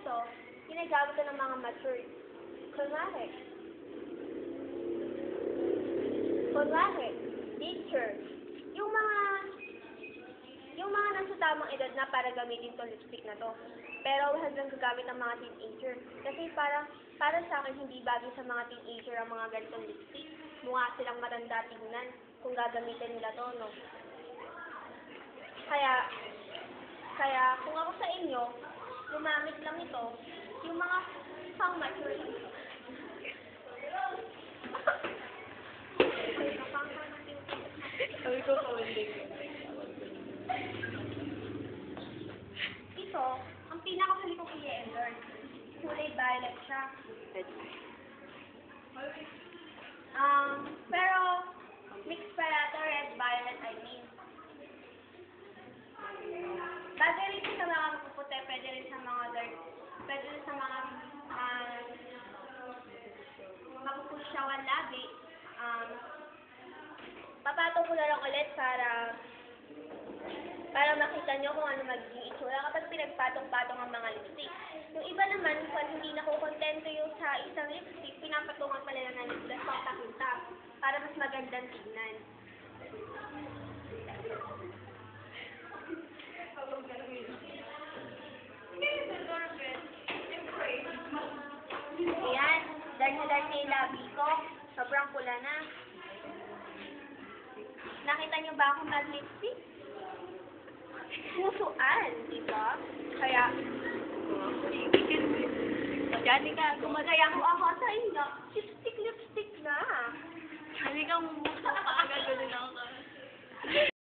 ito, ginagamit ito ng mga matured. Kunwari, teacher, yung mga nasa tamang edad na para gamitin tong lipstick na to. Pero hanggang gagamit ng mga teenager. Kasi para sa akin, hindi bagay sa mga teenager ang mga ganitong lipstick. Mukha silang matanda tingnan kung gagamitin nila to, no? Kaya kung ako sa inyo, gumamit lang ito, yung mga pang-mature. Sabi ko kawinding. Ito, ang pinakahuli kong i-endor. Kulay violet siya. Pero, mixed pala ito, red violet, I mean. Bagay rin siya sa mga mapuputi, pwede rin sa mga dark, pwede rin sa mga mapupusyawan labi. Papatong ko na lang ulit para makita nyo kung ano magiging itsura kapag pinagpatong-patong ang mga lipstick. Yung iba naman, kung hindi nakukontento yung sa isang lipstick, pinapatungan pala ng lip gloss pang pakita para mas magandang tignan. Ayan, dark na yung labi ko. Sobrang pula na. Nakita niyo ba akong mag-lipstick? Pusuan, di ba? Kaya, Dati ka, kaya mo ako sa inyo, lipstick na. Hindi ka mumukha ka agad, gano'n ako.